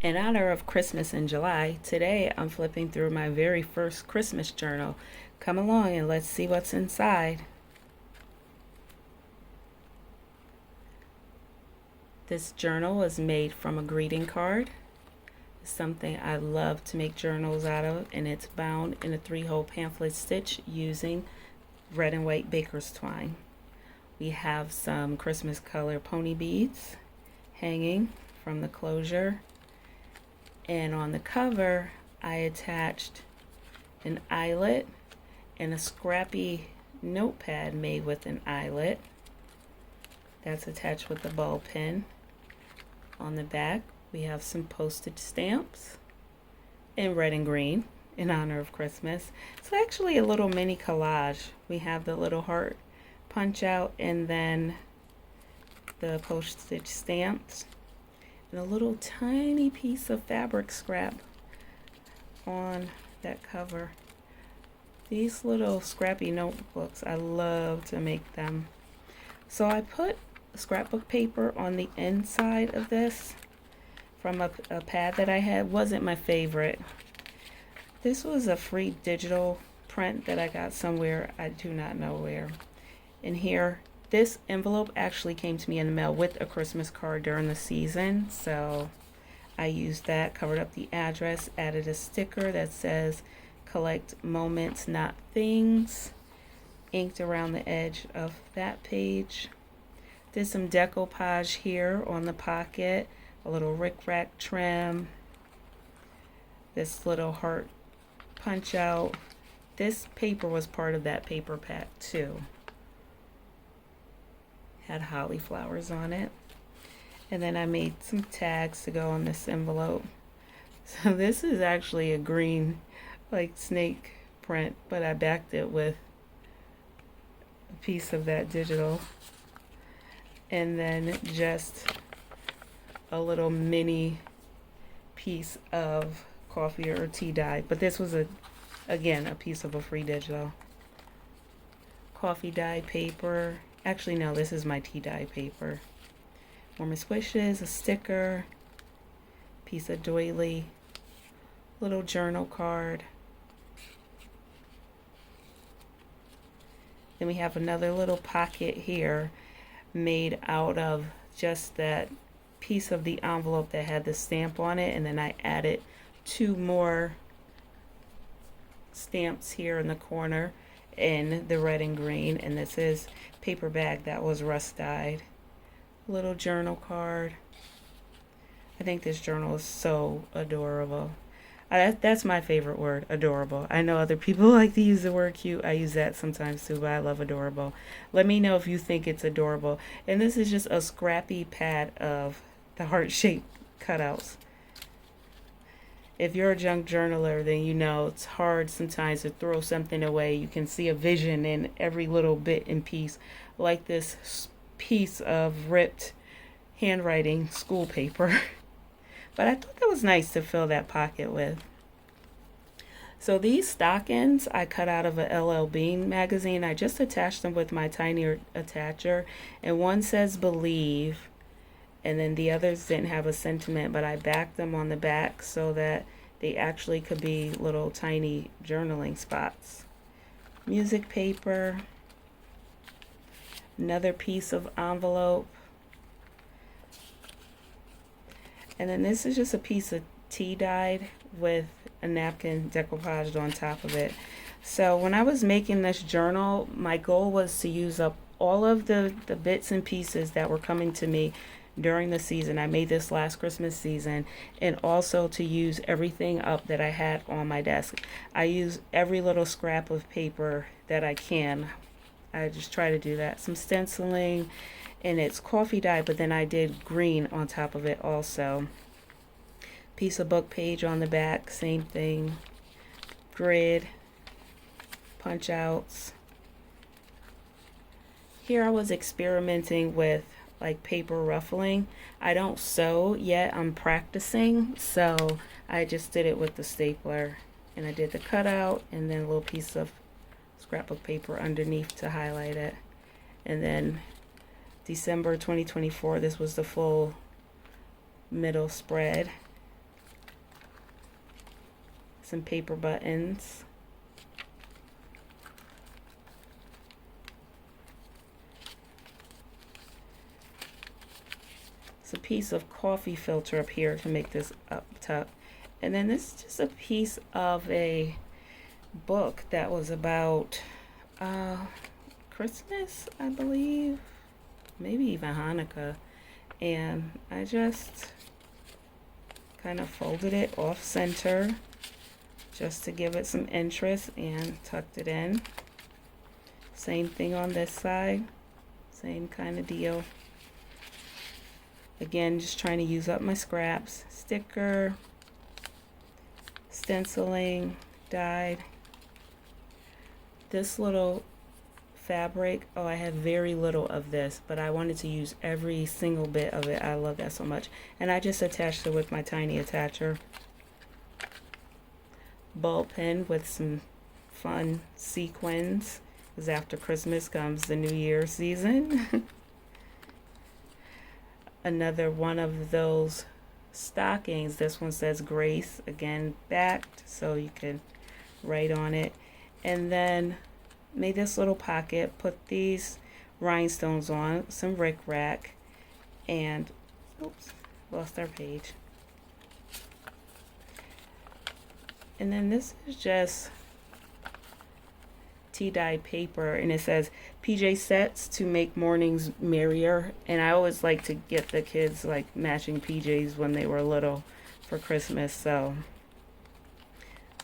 In honor of Christmas in July, today I'm flipping through my very first Christmas journal. Come along and let's see what's inside. This journal is made from a greeting card. It's something I love to make journals out of, and it's bound in a 3-hole pamphlet stitch using red and white baker's twine. We have some Christmas color pony beads hanging from the closure. And on the cover, I attached an eyelet and a scrappy notepad made with an eyelet. That's attached with the ball pin. On the back, we have some postage stamps in red and green in honor of Christmas. It's actually a little mini collage. We have the little heart punch out and then the postage stamps and a little tiny piece of fabric scrap on that cover. These little scrappy notebooks, I love to make them. So I put scrapbook paper on the inside of this from a pad that I had. Wasn't my favorite. This was a free digital print that I got somewhere, I do not know where. And here, this envelope actually came to me in the mail with a Christmas card during the season, so I used that, covered up the address, added a sticker that says collect moments, not things, inked around the edge of that page. Did some decoupage here on the pocket, a little rickrack trim, this little heart punch out. This paper was part of that paper pack too. Had holly flowers on it. And then I made some tags to go on this envelope. So this is actually a green like snake print, but I backed it with a piece of that digital. And then just a little mini piece of coffee or tea dye. But this was again a piece of a free digital. Coffee dye paper. Actually, no, this is my tea dye paper. Warmest wishes, a sticker, piece of doily, little journal card. Then we have another little pocket here made out of just that piece of the envelope that had the stamp on it, and then I added 2 more stamps here in the corner in the red and green, and this is paper bag that was rust dyed. Little journal card. I think this journal is so adorable. That's my favorite word, adorable. I know other people like to use the word cute. I use that sometimes too, but I love adorable. Let me know if you think it's adorable. And this is just a scrappy pad of the heart-shaped cutouts. If you're a junk journaler, then you know it's hard sometimes to throw something away. You can see a vision in every little bit and piece, like this piece of ripped handwriting school paper. But I thought that was nice to fill that pocket with. So these stockings I cut out of a LL Bean magazine. I just attached them with my tiny attacher, and one says believe, and then the others didn't have a sentiment, but I backed them on the back so that they actually could be little tiny journaling spots. Music paper, another piece of envelope, and then this is just a piece of tea dyed with a napkin decoupaged on top of it. So when I was making this journal, my goal was to use up all of the bits and pieces that were coming to me during the season. I made this last Christmas season, and also to use everything up that I had on my desk. I use every little scrap of paper that I can. I just try to do that. Some stenciling, and it's coffee dye, but then I did green on top of it also. Piece of book page on the back, same thing. Grid, punch outs. Here I was experimenting with like paper ruffling. I don't sew yet, I'm practicing, so I just did it with the stapler, and I did the cutout and then a little piece of scrapbook paper underneath to highlight it. And then December 2024, this was the full middle spread. some paper buttons. It's a piece of coffee filter up here to make this up tuck. And then this is just a piece of a book that was about Christmas, I believe, maybe even Hanukkah. And I just kind of folded it off center just to give it some interest and tucked it in. Same thing on this side, same kind of deal. Again, just trying to use up my scraps. Sticker, stenciling, dyed. This little fabric, oh, I have very little of this, but I wanted to use every single bit of it. I love that so much. And I just attached it with my tiny attacher. Ball pen with some fun sequins, because after Christmas comes the New Year season. Another one of those stockings. This one says Grace, again backed, so you can write on it. And then made this little pocket, put these rhinestones on, some rickrack, and oops, lost our page. And then this is just tea-dyed paper, and it says PJ sets to make mornings merrier. And I always like to get the kids like matching PJs when they were little for Christmas, so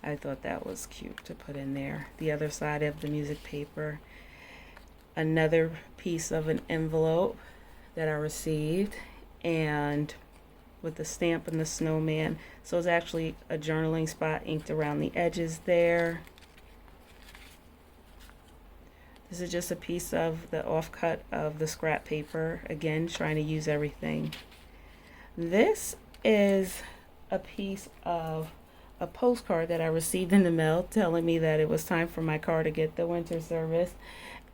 I thought that was cute to put in there. The other side of the music paper, another piece of an envelope that I received, and with the stamp and the snowman. So it's actually a journaling spot inked around the edges there. This is just a piece of the offcut of the scrap paper. Again, trying to use everything. This is a piece of a postcard that I received in the mail telling me that it was time for my car to get the winter service.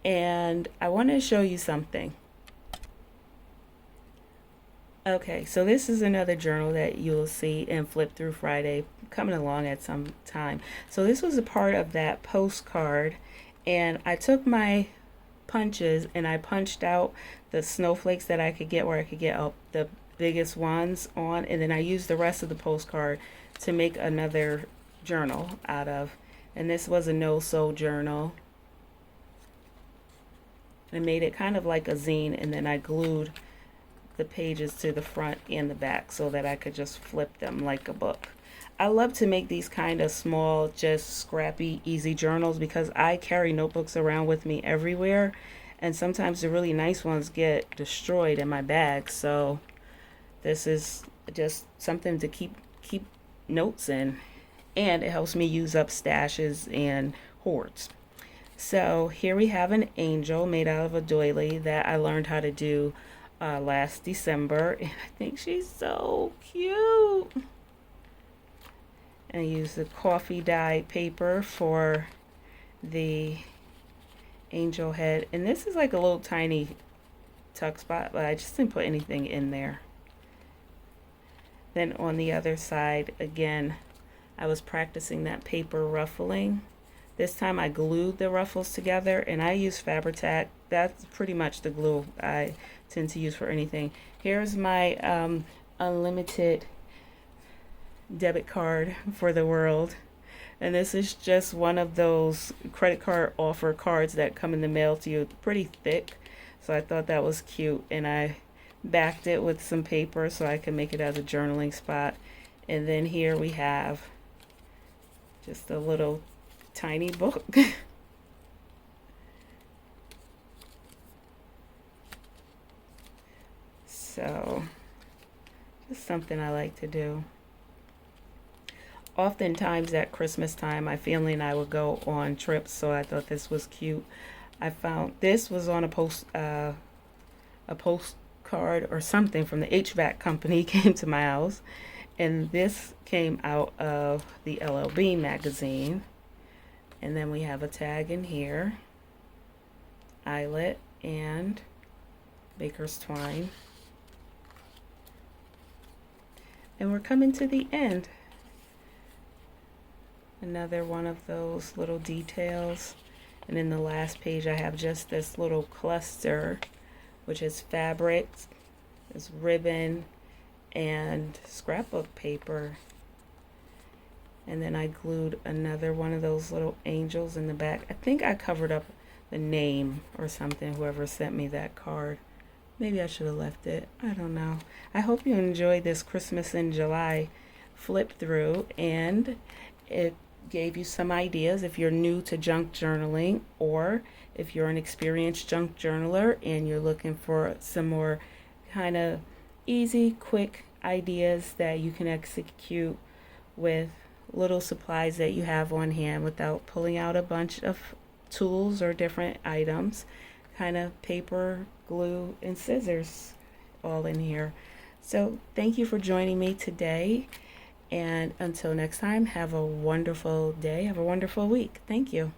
And I want to show you something. Okay, so this is another journal that you'll see in Flip Through Friday coming along at some time. So this was a part of that postcard, and I took my punches and I punched out the snowflakes that I could get, where I could get the biggest ones on, and then I used the rest of the postcard to make another journal out of. And this was a no-sew journal. I made it kind of like a zine, and then I glued the pages to the front and the back so that I could just flip them like a book. I love to make these kind of small, just scrappy, easy journals, because I carry notebooks around with me everywhere, and sometimes the really nice ones get destroyed in my bag. So this is just something to keep notes in, and it helps me use up stashes and hoards. So here we have an angel made out of a doily that I learned how to do last December, and I think she's so cute. And I used the coffee dyed paper for the angel head, and this is like a little tiny tuck spot, but I just didn't put anything in there. Then on the other side, again, I was practicing that paper ruffling. This time I glued the ruffles together, and I used Fabri-Tac. That's pretty much the glue I tend to use for anything. Here's my unlimited debit card for the world, and this is just one of those credit card offer cards that come in the mail to you, pretty thick, so I thought that was cute, and I backed it with some paper so I can make it as a journaling spot. And then here we have just a little tiny book. So just something I like to do. Oftentimes at Christmas time, my family and I would go on trips, so I thought this was cute. I found this was on a postcard or something from the HVAC company came to my house, and this came out of the LLB magazine. And then we have a tag in here, eyelet and baker's twine. And we're coming to the end. Another one of those little details. And in the last page I have just this little cluster, which is fabric, this ribbon, and scrapbook paper. And then I glued another one of those little angels in the back. I think I covered up the name or something, whoever sent me that card. Maybe I should have left it. I don't know. I hope you enjoyed this Christmas in July flip through, and it gave you some ideas if you're new to junk journaling, or if you're an experienced junk journaler and you're looking for some more kind of easy, quick ideas that you can execute with little supplies that you have on hand without pulling out a bunch of tools or different items. Kind of paper, glue, and scissors all in here. So thank you for joining me today, and until next time, have a wonderful day, have a wonderful week. Thank you.